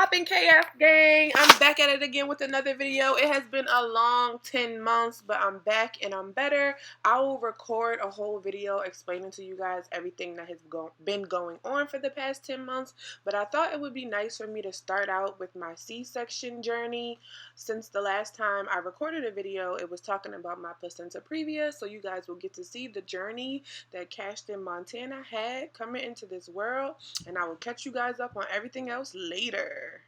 poppin' KF gang? I'm back at it again with another video. It has been a long 10 months, but I'm back and I'm better. I will record a whole video explaining to you guys everything that has been going on for the past 10 months, but I thought it would be nice for me to start out with my C-section journey. Since the last time I recorded a video, it was talking about my placenta previa, so you guys will get to see the journey that Cashton, Montana had coming into this world, and I will catch you guys up on everything else later.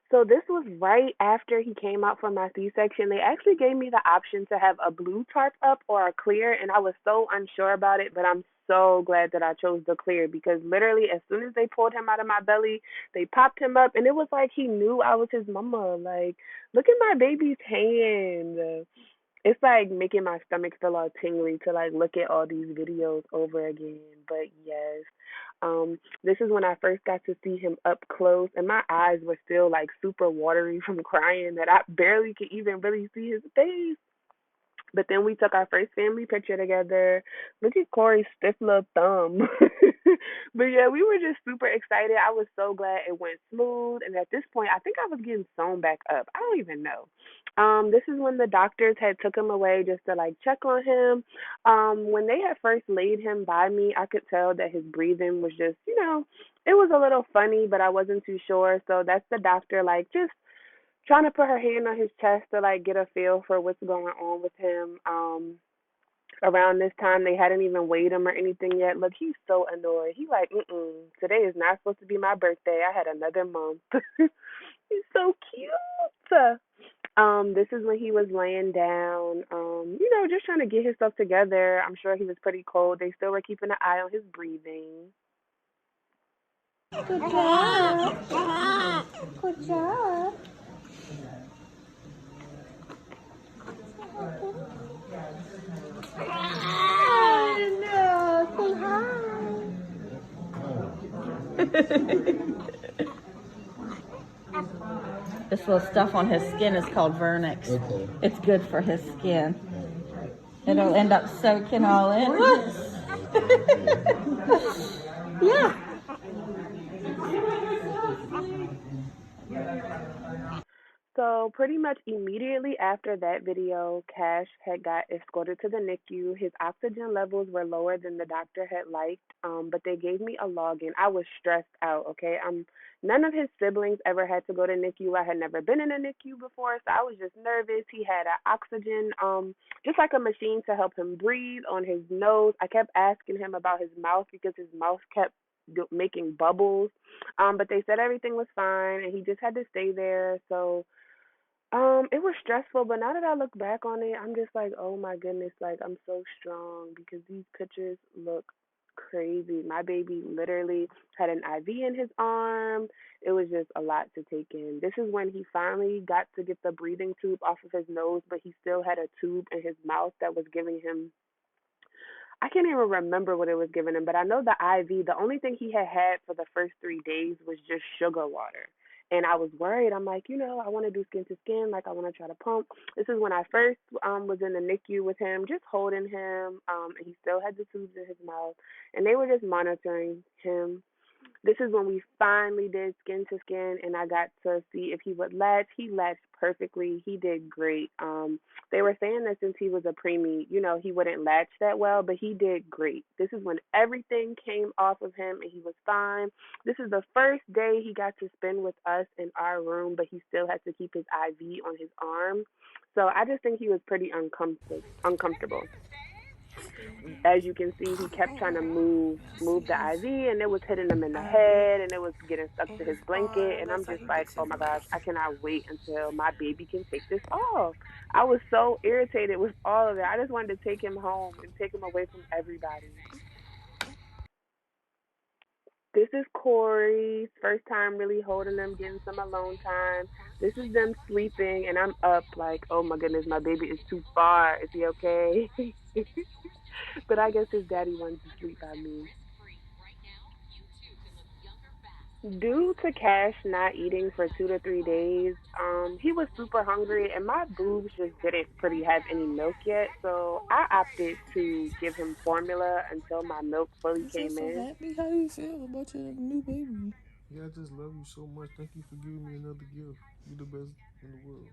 So this was right after he came out from my C-section. They actually gave me the option to have a blue tarp up or a clear, and I was so unsure about it, but I'm so glad that I chose the clear because literally as soon as they pulled him out of my belly, they popped him up, and it was like he knew I was his mama. Like, look at my baby's hand. It's like making my stomach feel all tingly to like look at all these videos over again. But yes, this is when I first got to see him up close, and my eyes were still like super watery from crying that I barely could even really see his face. But then we took our first family picture together. Look at Corey's stiff little thumb. But yeah, we were just super excited. I was so glad it went smooth. And at this point, I think I was getting sewn back up. I don't even know. This is when the doctors had took him away just to like check on him. When they had first laid him by me, I could tell that his breathing was just, it was a little funny, but I wasn't too sure. So that's the doctor like just trying to put her hand on his chest to like get a feel for what's going on with him. Around this time they hadn't even weighed him or anything yet. Look, he's so annoyed. He like, today is not supposed to be my birthday. I had another month. He's so cute. This is when he was laying down, just trying to get himself together. I'm sure he was pretty cold. They still were keeping an eye on his breathing. Good job. Good job. No, say hi. This little stuff on his skin is called Vernix. Okay. It's good for his skin. It'll end up soaking all in. Yeah. So pretty much immediately after that video, Cash had got escorted to the NICU. His oxygen levels were lower than the doctor had liked, but they gave me a login. I was stressed out, okay? None of his siblings ever had to go to NICU. I had never been in a NICU before, so I was just nervous. He had an oxygen, just like a machine to help him breathe on his nose. I kept asking him about his mouth because his mouth kept making bubbles, but they said everything was fine, and he just had to stay there, so... it was stressful, but now that I look back on it, I'm just like, oh my goodness, like I'm so strong because these pictures look crazy. My baby literally had an IV in his arm. It was just a lot to take in. This is when he finally got to get the breathing tube off of his nose, but he still had a tube in his mouth that was giving him, I can't even remember what it was giving him, but I know the IV, the only thing he had for the first 3 days was just sugar water. And I was worried. I'm like, I want to do skin to skin. Like, I want to try to pump. This is when I first was in the NICU with him, just holding him. And he still had the tubes in his mouth. And they were just monitoring him. This is when we finally did skin to skin, and I got to see if he would latch. He latched perfectly. He did great. They were saying that since he was a preemie, he wouldn't latch that well, but he did great. This is when everything came off of him, and he was fine. This is the first day he got to spend with us in our room, but he still had to keep his IV on his arm. So I just think he was pretty uncomfortable. As you can see, he kept trying to move the IV, and it was hitting him in the head, and it was getting stuck to his blanket. And I'm just like, oh my gosh, I cannot wait until my baby can take this off. I was so irritated with all of it. I just wanted to take him home and take him away from everybody. This is Corey's first time really holding them, getting some alone time. This is them sleeping, and I'm up like, oh my goodness, my baby is too far. Is he okay? But I guess his daddy wanted to sleep by me. Due to Cash not eating for 2 to 3 days, he was super hungry, and my boobs just didn't pretty have any milk yet. So I opted to give him formula until my milk fully I'm came so in. happy. How do you feel about your new baby? Yeah, I just love you so much. Thank you for giving me another gift. You're the best in the world.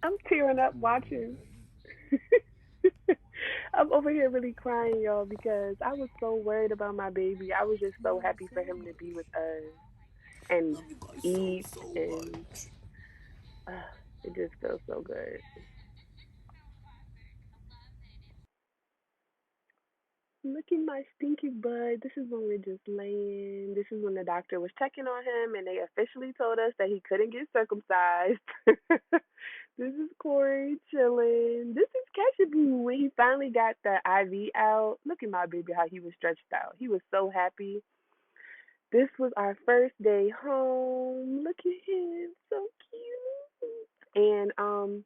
I'm tearing up watching. I'm over here really crying, y'all, because I was so worried about my baby. I was just so happy for him to be with us and Love you guys eat, so and much. uh, it just feels so good. Look at my stinky bud. This is when we're just laying. This is when the doctor was checking on him, and they officially told us that he couldn't get circumcised. This is Corey chilling. This is Cashaboo when he finally got the IV out. Look at my baby, how he was stretched out. He was so happy. This was our first day home. Look at him, so cute. And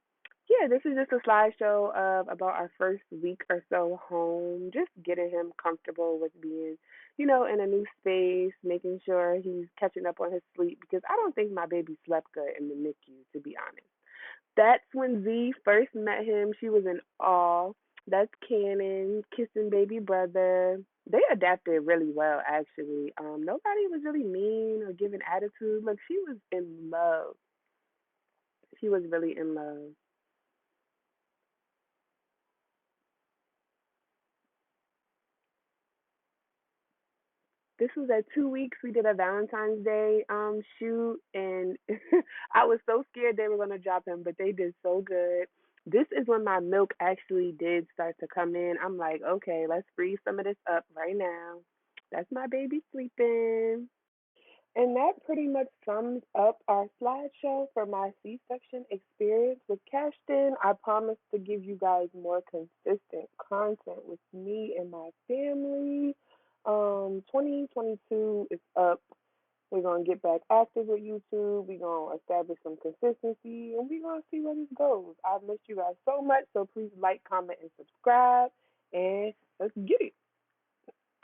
yeah, this is just a slideshow of about our first week or so home, just getting him comfortable with being, in a new space, making sure he's catching up on his sleep because I don't think my baby slept good in the NICU, to be honest. That's when Z first met him. She was in awe. That's Cannon kissing baby brother. They adapted really well, actually. Nobody was really mean or giving attitude. Look, she was in love. She was really in love. This was at 2 weeks. We did a Valentine's Day shoot, and I was so scared they were gonna drop him, but they did so good. This is when my milk actually did start to come in. I'm like, okay, let's freeze some of this up right now. That's my baby sleeping. And that pretty much sums up our slideshow for my C-section experience with Cashton. I promise to give you guys more consistent content with me and my family. 2022 is up. We're going to get back active with YouTube. We're going to establish some consistency, and we're going to see where this goes. I've missed you guys so much, so please like, comment, and subscribe, and let's get it.